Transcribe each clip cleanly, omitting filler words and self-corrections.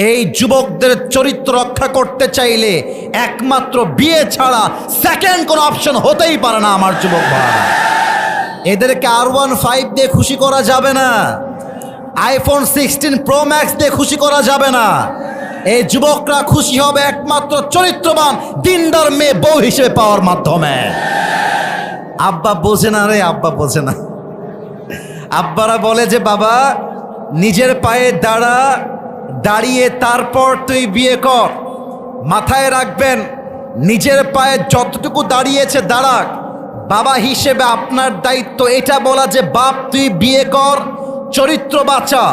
এই যুবকদের চরিত্র রক্ষা করতে চাইলে একমাত্র বিয়ে ছাড়া সেকেন্ড কোনো অপশন হতেই পারে না। আমার যুবক ভাইরা, এদেরকে R15 দিয়ে খুশি করা যাবে না, iPhone 16 Pro Max দিয়ে খুশি করা যাবে না। এই যুবকরা খুশি হবে একমাত্র চরিত্রবান দিনদার মেয়ে বউ হিসেবে পাওয়ার মাধ্যমে। আব্বা বোঝে না রে, আব্বা বোঝে না। আব্বারা বলে যে বাবা নিজের পায়ে দাঁড়া, দাঁড়িয়ে তারপর তুই বিয়ে কর। মাথায় রাখবেন, নিজের পায়ে যতটুকু দাঁড়িয়েছে দাঁড়াক। বাবা হিসেবে আপনার দায়িত্ব এটা বলা যে বাপ তুই বিয়ে কর, চরিত্র বাঁচা,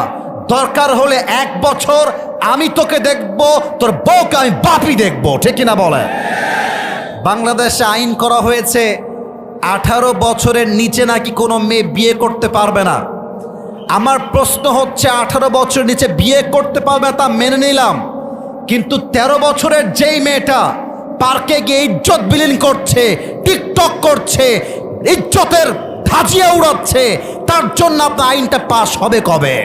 দরকার হলে 1 বছর আমি তোকে দেখব, তোর বউকে আমি বাপই দেখব, ঠিক কিনা বলে? বাংলাদেশে আইন করা হয়েছে 18 বছরের নিচে নাকি কোনো মেয়ে বিয়ে করতে পারবে না। আমার প্রশ্ন হচ্ছে 18 বছর নিচে বিয়ে করতে পারবে না তা মেনে নিলাম, কিন্তু 13 বছরের যেই মেয়েটা পার্কে গিয়ে ইজ্জত বিলীন করছে, টিকটক করছে, ইজ্জতের ধাজিয়া উড়াচ্ছে, তার জন্য আপনার আইনটা পাস হবে কবে?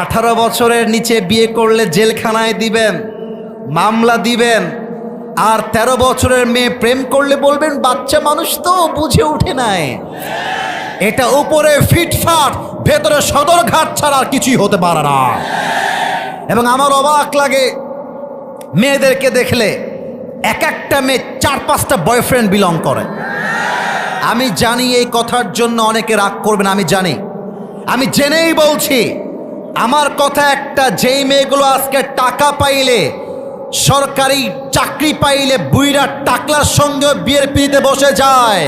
18 বছরের নিচে বিয়ে করলে জেলখানায় দিবেন, মামলা দিবেন। আর 13 বছরের মেয়ে প্রেম করলে বলবেন বাচ্চা মানুষ তো বুঝে উঠে নাই। এটা উপরে ফিটফাট, ভেতরে সদরঘাট ছাড়া আর কিছুই হতে পারে না। এবং আমার অবাক লাগে মেয়েদেরকে দেখলে, এক একটা মেয়ে 4-5টা বয়ফ্রেন্ড বিলং করে। আমি জানি এই কথার জন্য অনেকে রাগ করবেন, আমি জানি, আমি জেনেই বলছি। আমার কথা একটা, যেই মেয়েগুলো আজকে টাকা পাইলে, সরকারি চাকরি পাইলে বুইরা টাকলার সঙ্গে বিয়ের পিড়িতে বসে যায়,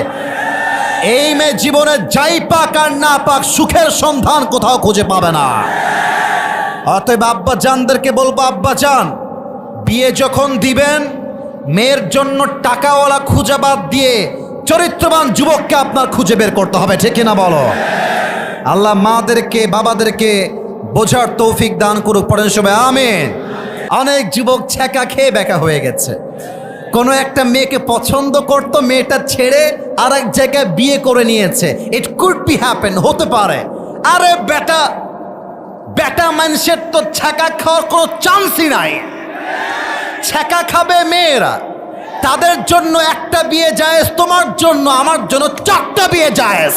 এই মেয়ে জীবনে যাই পাক আর না পাক সুখের সন্ধান কোথাও খুঁজে পাবে না। অতএব আব্বা জানদেরকে বলবো, আব্বা জান বিয়ে যখন দিবেন, মেয়ের জন্য টাকাওয়ালা খুঁজে বাদ দিয়ে চরিত্রবান যুবককে আপনার খুঁজে বের করতে হবে, ঠিক কিনা বলো? আল্লাহ মাদেরকে বাবাদেরকে বোঝার তৌফিক দান করুক, পড়েন সবাই আমিন। অনেক যুবক ছ্যাঁকা খেয়ে বেকা হয়ে গেছে। কোনো একটা মেয়েকে পছন্দ করত, মেয়েটা ছেড়ে আর এক জায়গায় বিয়ে করে নিয়েছে। ইট কুড বি হ্যাপেন, হতে পারে। আরে বেটা, বেটা মানুষের তো ছ্যাঁকা খাওয়ার কোনো চান্সই নাই। ছ্যাঁকা খাবে মেয়েরা, তাদের জন্য একটা বিয়ে জায়েজ, তোমার জন্য আমার জন্য 4টা বিয়ে জায়েজ।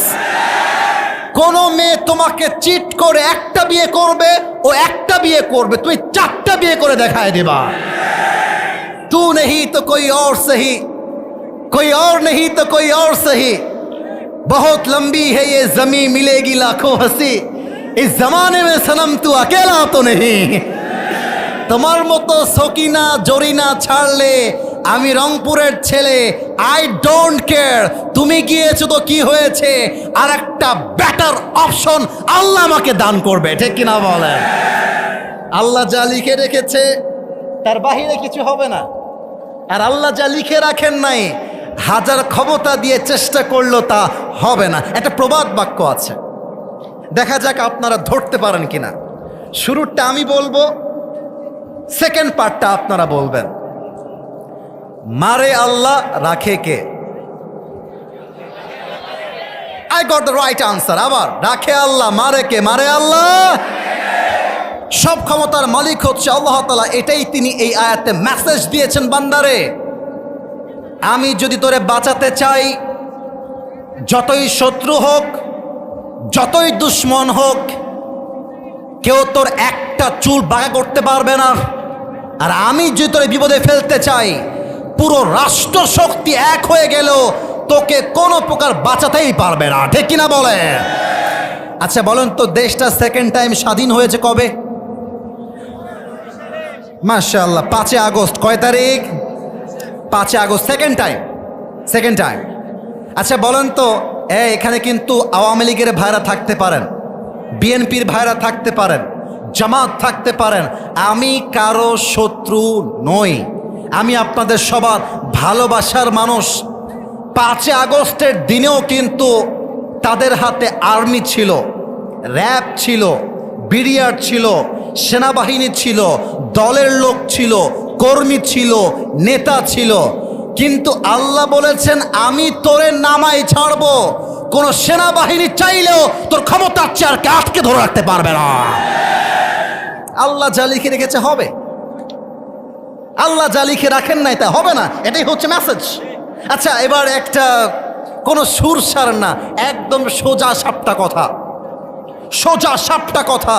কোন মেয়ে তোমাকে চিট করে একটা বিয়ে করবে, ও একটা বিয়ে করবে, তুমি 4টা বিয়ে করে দেখায় দিবা। तू नहीं तो कोई और सही, कोई और नहीं तो कोई और सही, बहुत लंबी है ये जमीन, मिलेगी लाखों हंसी, इस जमाने में सनम तू अकेला तो नहीं। তোমার মতো সকিনা জরিনা ছাড়লে আমি রংপুরের ছেলে, আই ডোন্ট কেয়ার। তুমি গিয়েছো তো কি হয়েছে, আর একটা বেটার অপশন আল্লাহ আমাকে দান করবে, ঠিক কিনা বলেন? আল্লাহ যা লিখে রেখেছে তার বাহিরে কিছু হবে না, আর আল্লাহ যা লিখে রাখেন নাই হাজার ক্ষমতা দিয়ে চেষ্টা করলো তা হবে না। একটা প্রবাদ বাক্য আছে, দেখা যাক আপনারা ধরতে পারেন কিনা। শুরুটা আমি বলবো, সেকেন্ড পার্টটা আপনারা বলবেন। মারে আল্লাহ, রাখে কে? I got the right answer. আবার রাখে আল্লাহ, মারে কে? মারে আল্লাহ। সব ক্ষমতার মালিক হচ্ছে আল্লাহ তাআলা। এটাই তিনি এই আয়াতে মেসেজ দিয়েছেন, বান্দারে আমি যদি তোরে বাঁচাতে চাই, যতই শত্রু হোক, যতই দুশ্মন হোক, কেউ তোর একটা চুল বাঁকা করতে পারবে না। আর আমি যদি তোরে বিপদে ফেলতে চাই, পুরো রাষ্ট্র শক্তি এক হয়ে গেল তোকে কোনো প্রকার বাঁচাতেই পারবে না, ঠিক কিনা বলে? আচ্ছা বলেন তো, দেশটা সেকেন্ড টাইম স্বাধীন হয়েছে কবে? মাশাআল্লাহ, 5 আগস্ট। কয় তারিখ? 5 August, second time, second time. আচ্ছা বলেন তো, এখানে কিন্তু আওয়ামী লীগের ভাইরা থাকতে পারেন, বিএনপির ভাইরা থাকতে পারেন, জামাত থাকতে পারেন, আমি কারো শত্রু নই, আমি আপনাদের সবার ভালোবাসার মানুষ। 5 আগস্টের দিনেও কিন্তু তাদের হাতে আর্মি ছিল, র্যাব ছিল, বিডিআর ছিল, সেনাবাহিনী ছিল, দলের লোক ছিল, কর্মী ছিল, নেতা ছিল। কিন্তু আল্লাহ বলেছেন আমি তোরে নামাই ছাড়বো, কোন সেনাবাহিনী চাইলেও তোর ক্ষমতার চেয়ারকে আটকে ধরে রাখতে পারবে না। আল্লাহ যা লিখে রেখেছে হবে, আল্লাহ যা লিখে রাখেন নাই তা হবে না, এটাই হচ্ছে মেসেজ। আচ্ছা, এবার একটা কোনো সুরসার না, একদম সোজা সাপটা কথা, সোজা সাপটা কথা।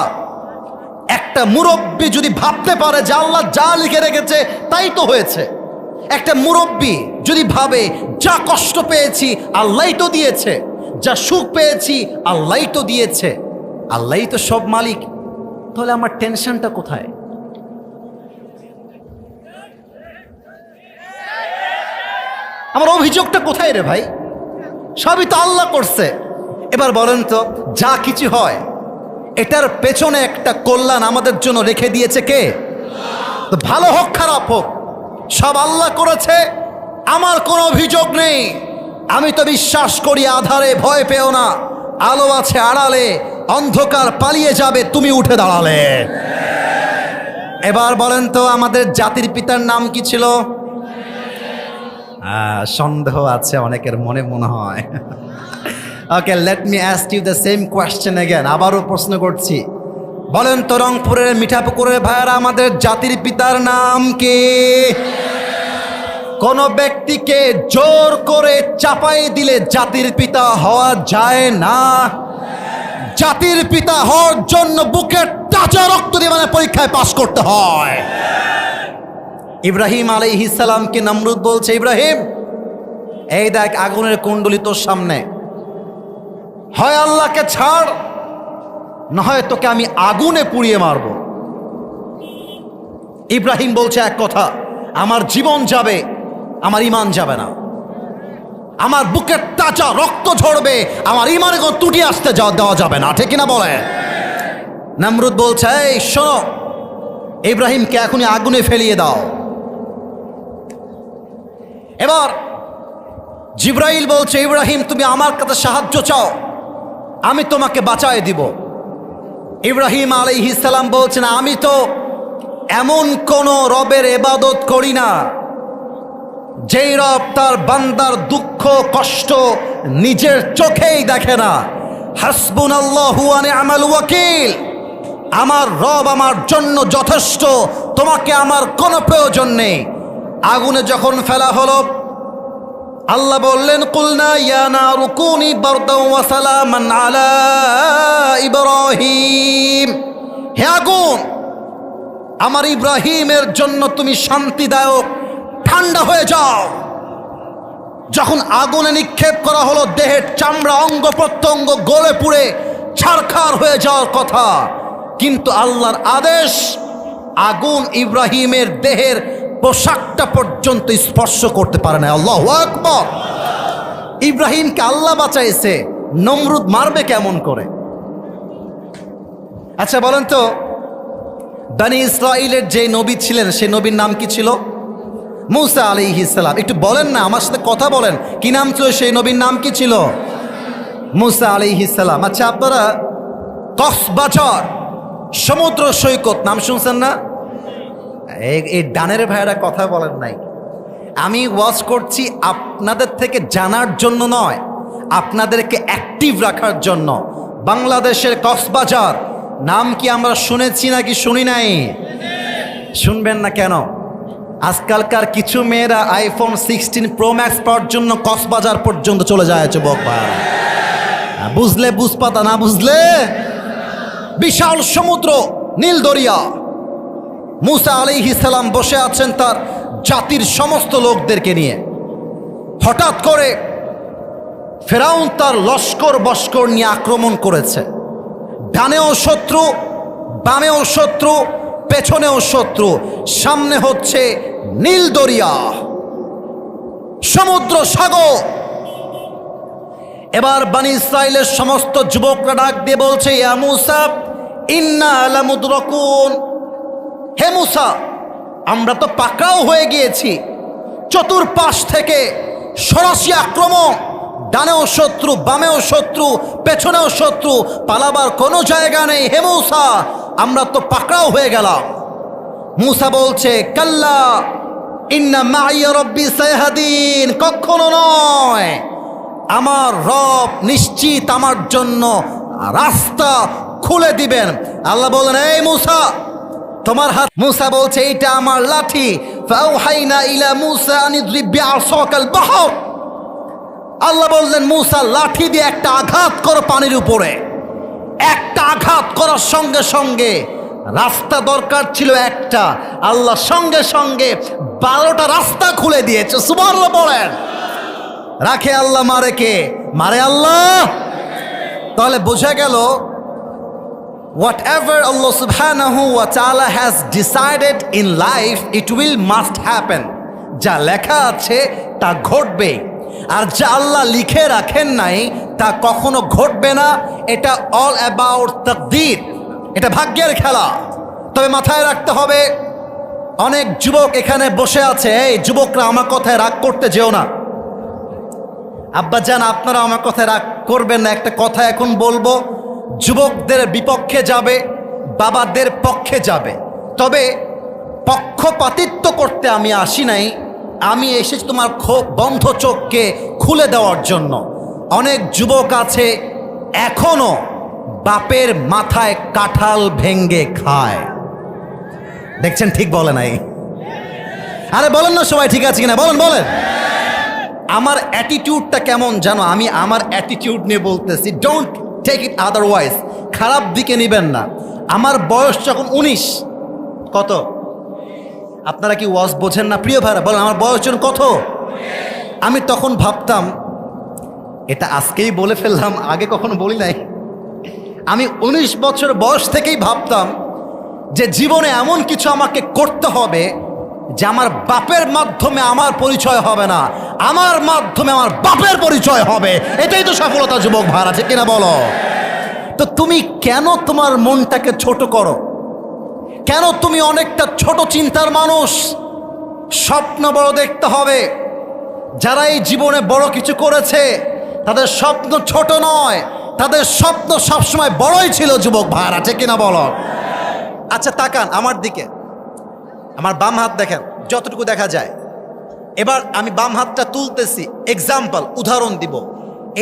একটা মুরব্বী যদি ভাবতে পারে যে আল্লাহ যা লিখে রেখেছে তাই তো হয়েছে, একটা মুরব্বী যদি ভাবে যা কষ্ট পেয়েছি আল্লাহই তো দিয়েছে, যা সুখ পেয়েছি আল্লাহই তো দিয়েছে, আল্লাহই তো সব মালিক, তাহলে আমার টেনশনটা কোথায়? আমার অভিযোগটা কোথায় রে ভাই? সবই তো আল্লাহ করছে। এবার বলেন তো, যা কিছু হয় এটার পেছনে একটা কল্যাণ আমাদের জন্য রেখে দিয়েছে কে? তো ভালো হোক খারাপ হোক সব আল্লাহ করেছে, আমার কোনো অভিযোগ নেই। আমি তো বিশ্বাস করি আধারে ভয় পেও না, আলো আছে আড়ালে, অন্ধকার পালিয়ে যাবে তুমি উঠে দাঁড়ালে। এবার বলেন তো, আমাদের জাতির পিতার নাম কি ছিল? সন্দেহ আছে অনেকের মনে, মনে হয়। Okay, let me ask you the same question again. আবারও প্রশ্ন করছি, বলেন তো রংপুরের মিঠাপুকুরের ভাইয়ারা, আমাদের জাতির পিতার নাম কি? কোন ব্যক্তিকে জোর করে চাপাই দিলে জাতির পিতা হওয়া যায় না। জাতির পিতা হওয়ার জন্য বুকের তাজা রক্ত দিয়ে মানে পরীক্ষায় পাশ করতে হয়। ইব্রাহিম আলাইহিস সালামকে নমরুদ বলছে, ইব্রাহিম এই দেখ আগুনের কুণ্ডলী তোর সামনে, হয় আল্লাহকে ছাড় না হয় তোকে আমি আগুনে পুড়িয়ে মারব। ইব্রাহিম বলছে এক কথা, আমার জীবন যাবে, আমার ঈমান যাবে না। আমার বুকের তাজা রক্ত ঝরবে, আমার ঈমানে কোনো ত্রুটি আসতে দেওয়া যাবে না, ঠিক কিনা বলে? নমরুদ বলছে, এই শোনো, ইব্রাহিমকে এখনই আগুনে ফেলিয়ে দাও। এবার জিব্রাইল বলছে, ইব্রাহিম তুমি আমার কাছে সাহায্য চাও, আমি তোমাকে বাঁচায় দিব। ইব্রাহিম আলাইহিস সালাম বলছেন, আমি তো এমন কোন রবের ইবাদত করি না যেই রব তার বান্দার দুঃখ কষ্ট নিজের চোখেই দেখে না। হাসবুনাল্লাহু ওয়া নি'মাল ওয়াকিল, আমার রব আমার জন্য যথেষ্ট, তোমাকে আমার কোনো প্রয়োজন নেই। আগুনে যখন ফেলা হলো, আল্লাহ বললেন, কুলনা ইয়া নারু কুনি বারদাও ওয়া সালামান আলা ইব্রাহিম, হে আগুন আমার ইব্রাহিমের জন্য তুমি শান্তিদায়ক ঠান্ডা হয়ে যাও। যখন আগুনে নিক্ষেপ করা হলো, দেহের চামড়া অঙ্গ প্রত্যঙ্গ গলে পুড়ে ছারখার হয়ে যাওয়ার কথা, কিন্তু আল্লাহর আদেশ আগুন ইব্রাহিমের দেহের পোশাকটা পর্যন্ত স্পর্শ করতে পারে না। আল্লাহু আকবার। ইব্রাহিমকে আল্লাহ বাঁচাইছে, নমরুদ মারবে কেমন করে? আচ্ছা বলেন তো, বনি ইসরাইলের যে নবী ছিলেন সেই নবীর নাম কি ছিল? মূসা আলাইহিস সালাম। একটু বলেন না, আমার সাথে কথা বলেন, কি নাম ছিল সেই নবীর? নাম কি ছিল? মূসা আলাইহিস সালাম। আচ্ছা, আপনারা কক্সবাজার সমুদ্র সৈকত নাম শুনছেন না? এই ডানের ভাইয়েরা কথা বলেন নাই। আমি ওয়াচ করছি আপনাদের থেকে জানার জন্য নয়, আপনাদেরকে অ্যাক্টিভ রাখার জন্য। বাংলাদেশের কক্সবাজার নাম কি আমরা শুনেছি নাকি শুনি নাই? শুনবেন না কেন? আজকালকার কিছু মেয়েরা আইফোন 16 প্রো ম্যাক্স পাওয়ার জন্য কক্সবাজার পর্যন্ত চলে যায় যুবক ভাই। বুঝলে বুঝপাতা, না বুঝলে বিশাল সমুদ্র, নীল দরিয়া। মূসা আলাইহিস সালাম বসে আছেন তার জাতির সমস্ত লোকদেরকে নিয়ে। হঠাৎ করে ফেরাউন তার লস্কর বস্কর নিয়ে আক্রমণ করেছে। ডানেও শত্রু, বামেও শত্রু, পেছনেও শত্রু, সামনে হচ্ছে নীল দরিয়া, সমুদ্র সাগর। এবার বনি ইসরাইলের সমস্ত যুবকরা ডাক দিয়ে বলছে, ইয়া মূসা ইন্না লামুদরাকুন, হে মূসা আমরা তো পাকড়াও হয়ে গিয়েছি, চতুর্পাশ থেকে সরাসরি আক্রমণ, ডানেও শত্রু, বামেও শত্রু, পেছনেও শত্রু, পালাবার কোনো জায়গা নেই। হে মূসা আমরা তো পাকড়াও হয়ে গেলাম। মূসা বলছে, কাল্লা ইন্না মাইয়া রব্বি সায়াহদিন, কখনো নয়, আমার রব নিশ্চিত আমার জন্য রাস্তা খুলে দিবেন। আল্লাহ বলেন, এই মূসা তোমার হাত। মূসা বলছে এইটা আমার লাঠি। ফাওহাইনা ইলা মূসা আন ইদরিব বিআসাকাল বাহর। আল্লাহ বললেন মূসা লাঠি দিয়ে একটা আঘাত করো পানির উপরে। একটা আঘাত করার সঙ্গে সঙ্গে রাস্তা দরকার ছিল একটা, আল্লাহ সঙ্গে সঙ্গে 12টা রাস্তা খুলে দিয়েছে। সুবহানাল্লাহ বলেন। রাখে আল্লাহ, মারে কে? মারে আল্লাহ। তাহলে বোঝা গেল whatever Allah subhanahu wa ta'ala has decided in life, it will must happen. যা লেখা আছে তা ঘটবে, আর যা আল্লাহ লিখে রাখেন নাই তা কখনো ঘটবে না। এটা অল অ্যাবাউট তাকদীর, এটা ভাগ্যের খেলা। তবে মাথায় রাখতে হবে, অনেক যুবক এখানে বসে আছে। এই যুবকরা, আমার কথায় রাগ করতে যেও না। আব্বাজান, আপনারা আমার কথায় রাগ করবেন না। একটা কথা এখন বলবো, যুবকদের বিপক্ষে যাবে, বাবাদের পক্ষে যাবে। তবে পক্ষপাতিত্ব করতে আমি আসি নাই, আমি এসেছি তোমার বন্ধ চোখকে খুলে দেওয়ার জন্য। অনেক যুবক আছে এখনো বাপের মাথায় কাঁঠাল ভেঙ্গে খায়। দেখছেন? ঠিক বলে নাই? আরে বলেন না সবাই, ঠিক আছে কিনা বলেন বলেন। আমার অ্যাটিটিউডটা কেমন জানো? আমি আমার অ্যাটিটিউড নিয়ে বলতেছি, ডোন্ট টেক ইট আদারওয়াইজ, খারাপ দিকে নেবেন না। আমার বয়স যখন 19, কত? আপনারা কি ওয়াজ বোঝেন না প্রিয় ভাইরা? বলেন আমার বয়স যখন কত? আমি তখন ভাবতাম, এটা আজকেই বলে ফেললাম, আগে কখনো বলি নাই। আমি 19 বছর বয়স থেকেই ভাবতাম যে জীবনে এমন কিছু আমাকে করতে হবে যে আমার বাপের মাধ্যমে আমার পরিচয় হবে না, আমার মাধ্যমে আমার বাপের পরিচয় হবে। এটাই তো সফলতা যুবক ভাই, আছে কিনা বলো? তো তুমি কেন তোমার মনটাকে ছোট করো? কেন তুমি অনেকটা ছোট চিন্তার মানুষ? স্বপ্ন বড় দেখতে হবে। যারা এই জীবনে বড় কিছু করেছে তাদের স্বপ্ন ছোট নয়, তাদের স্বপ্ন সবসময় বড়ই ছিল যুবক ভাই, আছে কিনা বলো? আচ্ছা তাকান আমার দিকে, আমার বাম হাত দেখেন যতটুকু দেখা যায়। এবার আমি বাম হাতটা তুলতেছি, এক্সাম্পল, উদাহরণ দিব।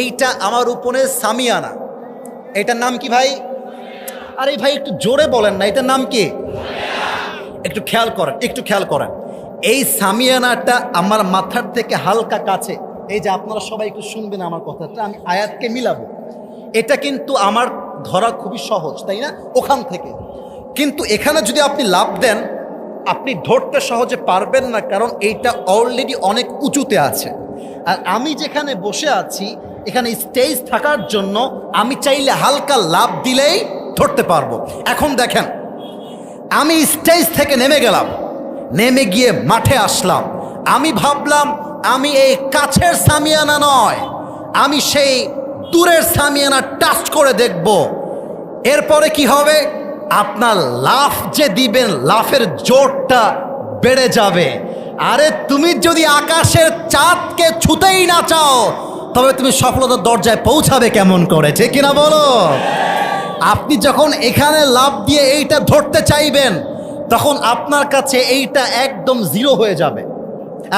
এইটা আমার উপরে সামিয়ানা। এটার নাম কি ভাই? আরে ভাই একটু জোরে বলেন না, এটার নাম কি? একটু খেয়াল করেন, একটু খেয়াল করেন। এই সামিয়ানাটা আমার মাথার থেকে হালকা কাছে। এই যে আপনারা সবাই একটু শুনবেন আমার কথাটা, আমি আয়াতকে মিলাবো। এটা কিন্তু আমার ধরা খুবই সহজ, তাই না? ওখান থেকে কিন্তু এখানে যদি আপনি লাভ দেন, আপনি ধরতে সহজে পারবেন না, কারণ এইটা অলরেডি অনেক উঁচুতে আছে। আর আমি যেখানে বসে আছি এখানে স্টেজ থাকার জন্য আমি চাইলে হালকা লাভ দিলেই ধরতে পারবো। এখন দেখেন, আমি স্টেজ থেকে নেমে গেলাম, নেমে গিয়ে মাঠে আসলাম। আমি ভাবলাম আমি এই কাছের সামিয়ানা নয়, আমি সেই দূরের সামিয়ানা টাচ করে দেখব। এরপরে কি হবে? আপনার লাফ যে দিবেন, লাফের জোরটা বেড়ে যাবে। আরে তুমি যদি আকাশের চাঁদকে ছুতেই না চাও, তবে তুমি সফলতার দরজায় পৌঁছাবে কেমন করে, ঠিক কিনা বলো? আপনি যখন এখানে লাফ দিয়ে এইটা ধরতে চাইবেন, তখন আপনার কাছে এইটা একদম জিরো হয়ে যাবে।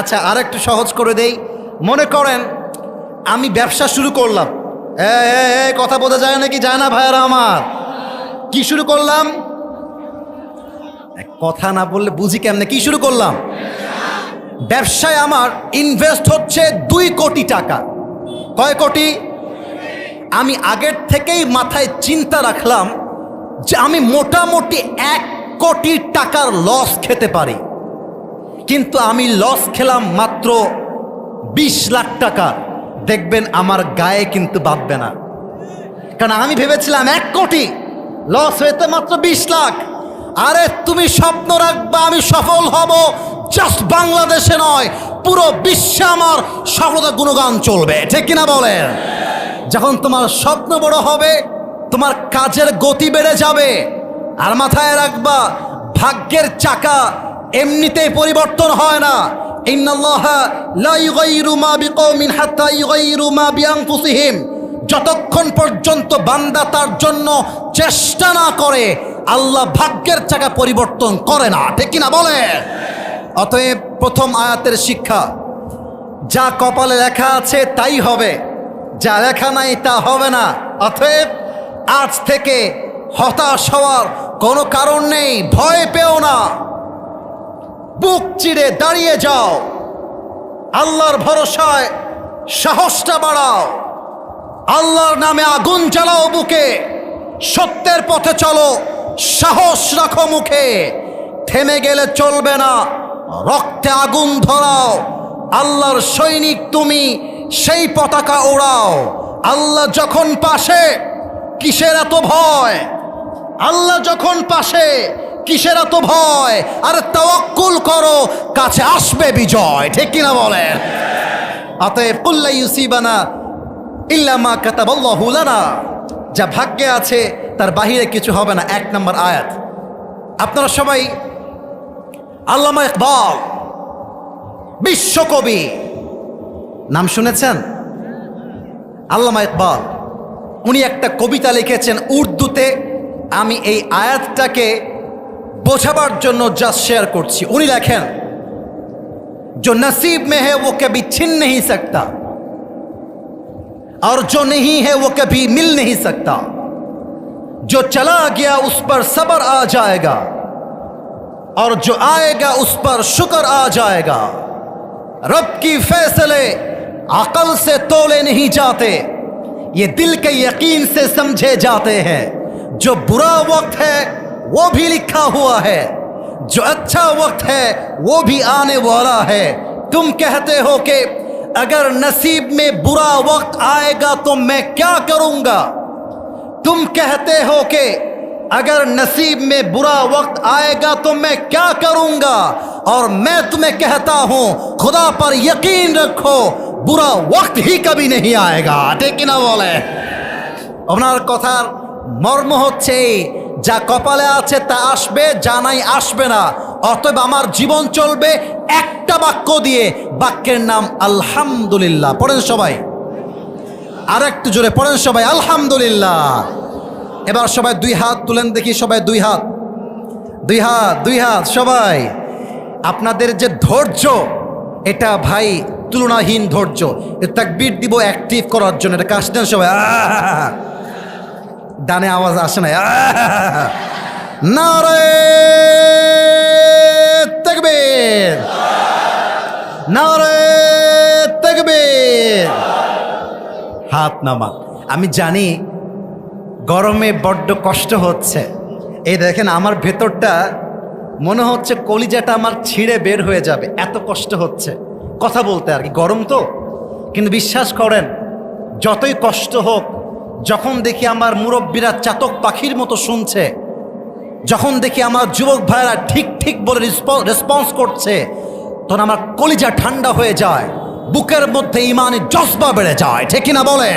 আচ্ছা আর একটু সহজ করে দেই। মনে করেন আমি ব্যবসা শুরু করলাম। কথা বোঝা যায় নাকি? যায় না ভাইয়ারা আমার? কি শুরু করলাম? কথা না বললে বুঝি কেমনে? কি শুরু করলাম? ব্যবসায় আমার ইনভেস্ট হচ্ছে 2 কোটি টাকা। কয় কোটি? আমি আগের থেকেই মাথায় চিন্তা রাখলাম যে আমি মোটামুটি 1 কোটি টাকার লস খেতে পারি, কিন্তু আমি লস খেলাম মাত্র 20 লাখ টাকা। দেখবেন আমার গায়ে কিন্তু বাঁধবে না, কারণ আমি ভেবেছিলাম 1 কোটি, লস হয়েছে মাত্র 20 লাখ। আরে তুমি স্বপ্ন রাখবা আমি সফল হব, জাস্ট বাংলাদেশে নয় পুরো বিশ্বে আমার সফলতা গুণগান চলবে, ঠিক কিনা বলেন? যখন তোমার স্বপ্ন বড় হবে, তোমার কাজের গতি বেড়ে যাবে। আর মাথায় রাখবা, ভাগ্যের চাকা এমনিতেই পরিবর্তন হয় না। ইন্নাল্লাহা লা ইউগাইরু মা বিকওমিন হাত্তা ইউগাইরু মা বিআনফুসিহিম। যতক্ষণ পর্যন্ত বান্দা তার জন্য চেষ্টা না করে, আল্লাহ ভাগ্যের চাকা পরিবর্তন করে না, ঠিক কিনা বলে? অতএব প্রথম আয়াতের শিক্ষা, যা কপালে লেখা আছে তাই হবে, যা লেখা নাই তা হবে না। অতএব আজ থেকে হতাশ হওয়ার কোনো কারণ নেই, ভয় পেও না, বুক চিরে দাঁড়িয়ে যাও, আল্লাহর ভরসায় সাহসটা বাড়াও, আল্লাহর নামে আগুন জ্বালাও বুকে, সত্যের পথে চলো, সাহস রাখো মুখে, থেমে গেলে চলবে না, রক্তে আগুন ধরাও, আল্লাহর সৈনিক তুমি, সেই পতাকা ওড়াও। আল্লাহ যখন পাশে কিসের এত ভয়, আল্লাহ যখন পাশে কিসের এত ভয়, আর তাওয়াক্কুল করো, কাছে আসবে বিজয়, ঠিক কিনা বলেন? অতএব কুল্লা ইউসিবানা ইল্লা মা কাতাবাল্লাহু লানা, যা ভাগ্যে আছে তার বাহিরে কিছু হবে না। 1 নম্বর আয়াত। আপনারা সবাই আল্লামা ইকবাল বিশ্বকবি নাম শুনেছেন? আল্লামা ইকবাল উনি একটা কবিতা লিখেছেন উর্দুতে। আমি এই আয়াতটাকে বোঝাবার জন্য জাস্ট শেয়ার করছি। উনি লেখেন, जो नसीब में है वो कभी छिन नहीं सकता और जो नहीं है वो कभी मिल नहीं सकता, जो चला गया उस पर सब्र आ जाएगा और जो आएगा उस पर शुक्र आ जाएगा। रब की फैसले अकल से तोले नहीं जाते, ये दिल के यकीन से समझे जाते हैं। जो बुरा वक्त है वो भी लिखा हुआ है, जो अच्छा वक्त है वो भी आने वाला है। तुम कहते हो कि अगर नसीब में बुरा वक्त आएगा तो मैं क्या करूंगा, तुम कहते हो कि अगर नसीब में बुरा वक्त आएगा तो मैं क्या करूंगा, और मैं तुम्हें कहता हूं खुदा पर यकीन रखो, बुरा वक्त ही कभी नहीं आएगा। ठीक ना बोले? আপনার কথার মর্ম হচ্ছে যা কপালে আছে তা আসবে, যা নাই আসবে না। অতএব আমার জীবন চলবে একটা বাক্য দিয়ে, বাক্যের নাম আলহামদুলিল্লাহ। পড়েন সবাই, আর একটু জোরে পড়েন সবাই, আলহামদুলিল্লাহ। এবার সবাই 2 হাত তুলেন দেখি, সবাই 2 হাত, 2 হাত, 2 হাত সবাই। আপনাদের যে ধৈর্য, এটা ভাই তুলনাহীন ধৈর্য। তাকবীর দিব অ্যাক্টিভ করার জন্য, এটা কাজ দেন সবাই। ডানে আওয়াজ আসে না। নারে তাকবীর, নারে তাকবীর। হাত নামান। আমি জানি গরমে বড্ড কষ্ট হচ্ছে। এই দেখেন আমার ভেতরটা মনে হচ্ছে কলিজাটা আমার ছিঁড়ে বের হয়ে যাবে, এত কষ্ট হচ্ছে কথা বলতে আর কি, গরম তো। কিন্তু বিশ্বাস করেন, যতই কষ্ট হোক, যখন দেখি আমার মুরব্বীরা চাতক পাখির মতো শুনছে, যখন দেখি আমার যুবক ভাইরা ঠিক ঠিক বলে রেসপন্স করছে, তখন আমার কলিজা ঠান্ডা হয়ে যায়, বুকের মধ্যে ইমানি জজবা বেড়ে যায়। ঠিক কিনা বলে?